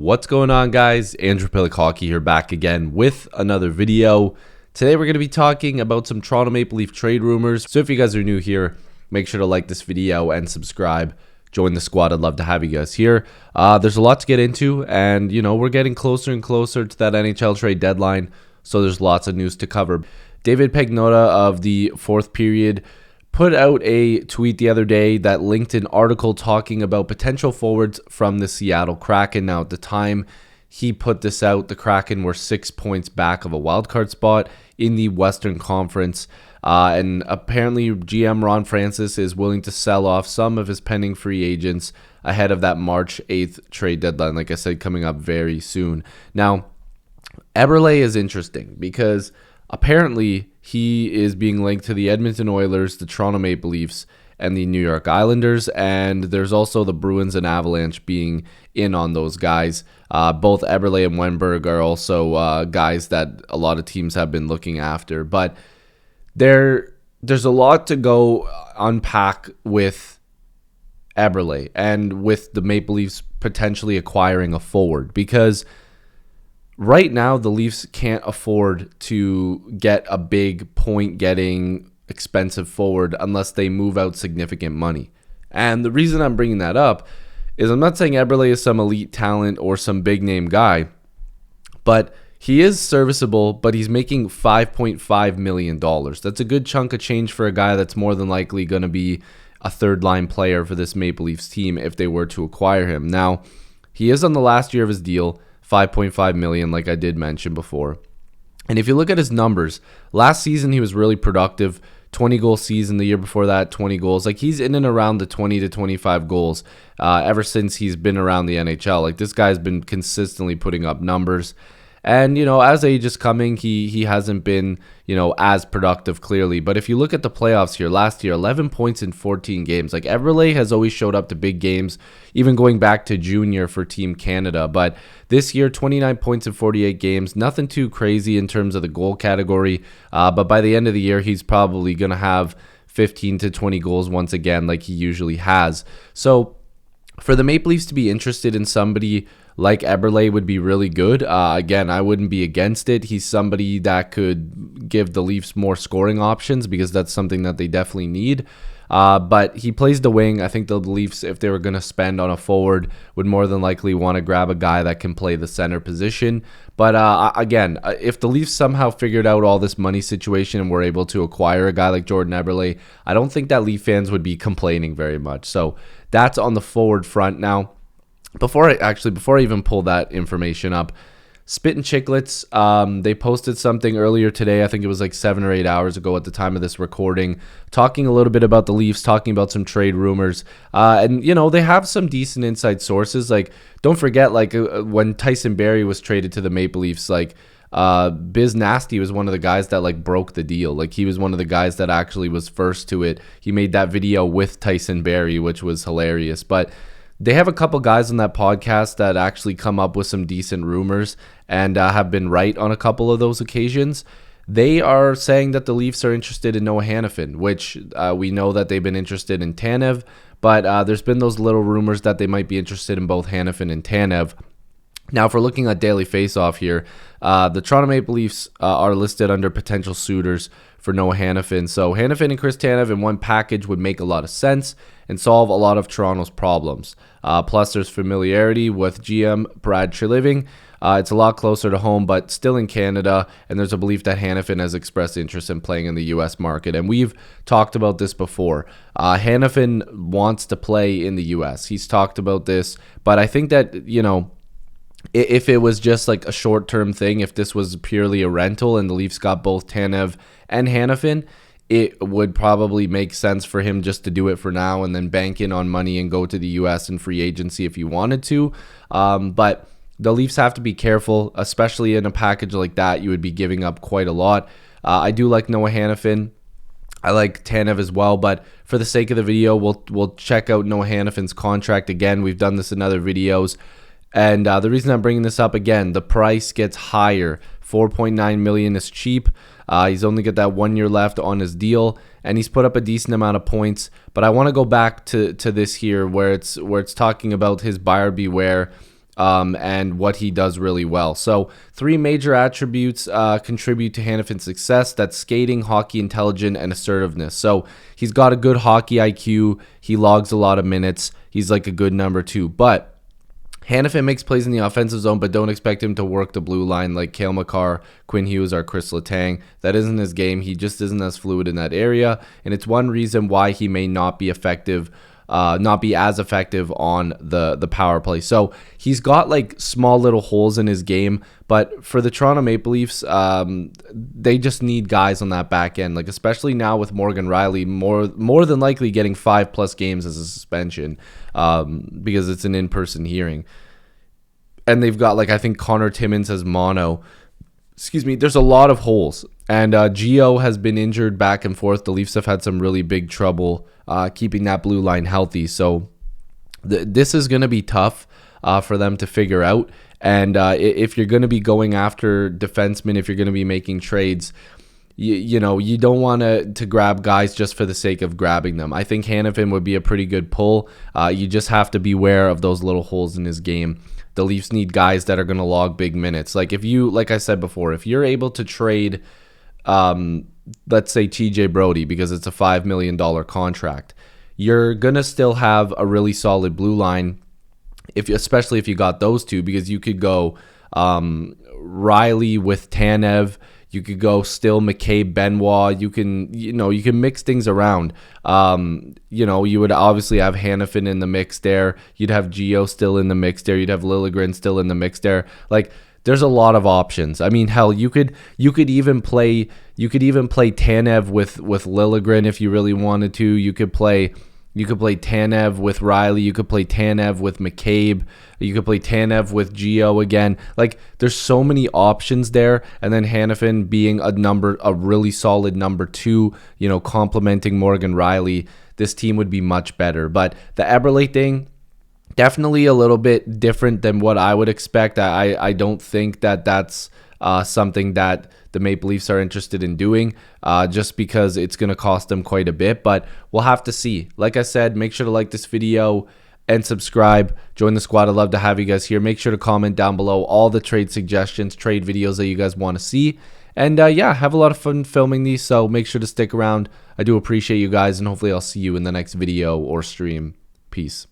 What's going on, guys? Andrew Piluk Hockey here, back again with another video. Today we're going to be talking about some Toronto Maple Leaf trade rumors. So if you guys are new here, make sure to like this video and subscribe. Join the squad. I'd love to have you guys here. There's a lot to get into, and we're getting closer and closer to that NHL trade deadline, so there's lots of news to cover. David Pagnotta of the Fourth Period put out a tweet the other day that linked an article talking about potential forwards from the Seattle Kraken. Now, at the time he put this out, the Kraken were 6 points back of a wildcard spot in the Western Conference. And apparently GM Ron Francis is willing to sell off some of his pending free agents ahead of that March 8th trade deadline, like I said, coming up very soon. Now, Eberle is interesting because apparently he is being linked to the Edmonton Oilers, the Toronto Maple Leafs, and the New York Islanders. And there's also the Bruins and Avalanche being in on those guys. Both Eberle and Wenberg are also guys that a lot of teams have been looking after. But there's a lot to go unpack with Eberle and with the Maple Leafs potentially acquiring a forward, because right now the Leafs can't afford to get a big point-getting expensive forward unless they move out significant money. And the reason I'm bringing that up is I'm not saying Eberle is some elite talent or some big-name guy, but he is serviceable, but he's making $5.5 million. That's a good chunk of change for a guy that's more than likely going to be a third-line player for this Maple Leafs team if they were to acquire him. Now, he is on the last year of his deal, $5.5 million, like I did mention before. And if you look at his numbers, last season he was really productive. 20-goal season. The year before that, 20 goals. Like, he's in and around the 20 to 25 goals ever since he's been around the NHL. Like, this guy's been consistently putting up numbers. And, as age is coming, he hasn't been, as productive, clearly. But if you look at the playoffs here, last year, 11 points in 14 games. Like, Eberle has always showed up to big games, even going back to junior for Team Canada. But this year, 29 points in 48 games. Nothing too crazy in terms of the goal category. But by the end of the year, he's probably going to have 15 to 20 goals once again, like he usually has. So for the Maple Leafs to be interested in somebody like Eberle would be really good. Again, I wouldn't be against it. He's somebody that could give the Leafs more scoring options because that's something that they definitely need. But he plays the wing. I think the Leafs, if they were going to spend on a forward, would more than likely want to grab a guy that can play the center position. But again, if the Leafs somehow figured out all this money situation and were able to acquire a guy like Jordan Eberle, I don't think that Leaf fans would be complaining very much. So that's on the forward front. Now, before I even pull that information up, Spit and Chicklets, they posted something earlier today. I think it was like 7 or 8 hours ago at the time of this recording, talking a little bit about the Leafs, talking about some trade rumors. And, they have some decent inside sources. Like, don't forget, like, when Tyson Barrie was traded to the Maple Leafs, like, Biz Nasty was one of the guys that, like, broke the deal. Like, he was one of the guys that actually was first to it. He made that video with Tyson Barrie, which was hilarious. But they have a couple guys on that podcast that actually come up with some decent rumors and have been right on a couple of those occasions. They are saying that the Leafs are interested in Noah Hannafin, which we know that they've been interested in Tanev, but there's been those little rumors that they might be interested in both Hannafin and Tanev. Now, if we're looking at Daily Faceoff here, the Toronto Maple Leafs are listed under potential suitors for Noah Hannafin. So Hannafin and Chris Tanev in one package would make a lot of sense and solve a lot of Toronto's problems. Plus, there's familiarity with GM Brad Treliving. It's a lot closer to home, but still in Canada, and there's a belief that Hannafin has expressed interest in playing in the U.S. market, and we've talked about this before. Hannafin wants to play in the U.S. He's talked about this, but I think that, if it was just like a short-term thing, if this was purely a rental and the Leafs got both Tanev and Hannafin, it would probably make sense for him just to do it for now and then bank in on money and go to the U.S. and free agency if he wanted to. But the Leafs have to be careful, especially in a package like that. You would be giving up quite a lot. I do like Noah Hannafin. I like Tanev as well, but for the sake of the video, we'll check out Noah Hannafin's contract again. We've done this in other videos. And the reason I'm bringing this up again, the price gets higher. $4.9 million is cheap. He's only got that 1 year left on his deal, and he's put up a decent amount of points. But I want to go back to this here, where it's talking about his buyer beware and what he does really well. So 3 major attributes contribute to Hanahan's success. That's skating, hockey intelligence, and assertiveness. So he's got a good hockey IQ. He logs a lot of minutes. He's like a good number 2. But Hanahan makes plays in the offensive zone, but don't expect him to work the blue line like Cale Makar, Quinn Hughes, or Chris Letang. That isn't his game. He just isn't as fluid in that area, and it's one reason why he may not be effective, not be as effective on the power play. So he's got like small little holes in his game, but for the Toronto Maple Leafs, they just need guys on that back end, like especially now with Morgan Rielly more than likely getting 5+ games as a suspension, because it's an in-person hearing. And they've got, like, I think Connor Timmins as mono. Excuse me. There's a lot of holes. And Gio has been injured back and forth. The Leafs have had some really big trouble keeping that blue line healthy. So this is going to be tough for them to figure out. And if you're going to be going after defensemen, if you're going to be making trades, you know, you don't want to grab guys just for the sake of grabbing them. I think Hanahan would be a pretty good pull. You just have to beware of those little holes in his game. The Leafs need guys that are going to log big minutes. Like like I said before, if you're able to trade, let's say TJ Brody, because it's a $5 million contract, you're going to still have a really solid blue line, especially if you got those two, because you could go Rielly with Tanev. You could go still McCabe, Benoit. You can mix things around. You would obviously have Hanahan in the mix there. You'd have Gio still in the mix there. You'd have Liljegren still in the mix there. Like, there's a lot of options. I mean, hell, you could even play Tanev with Liljegren if you really wanted to. You could play Tanev with Rielly. You could play Tanev with McCabe. You could play Tanev with Gio again. Like, there's so many options there. And then Hanahan being a really solid number 2, complementing Morgan Rielly, this team would be much better. But the Eberle thing, definitely a little bit different than what I would expect. I don't think that's something that the Maple Leafs are interested in doing, just because it's going to cost them quite a bit. But we'll have to see. Like I said, make sure to like this video and subscribe. Join the squad. I'd love to have you guys here. Make sure to comment down below all the trade suggestions, trade videos that you guys want to see. And yeah, have a lot of fun filming these, so make sure to stick around. I do appreciate you guys, and hopefully I'll see you in the next video or stream. Peace.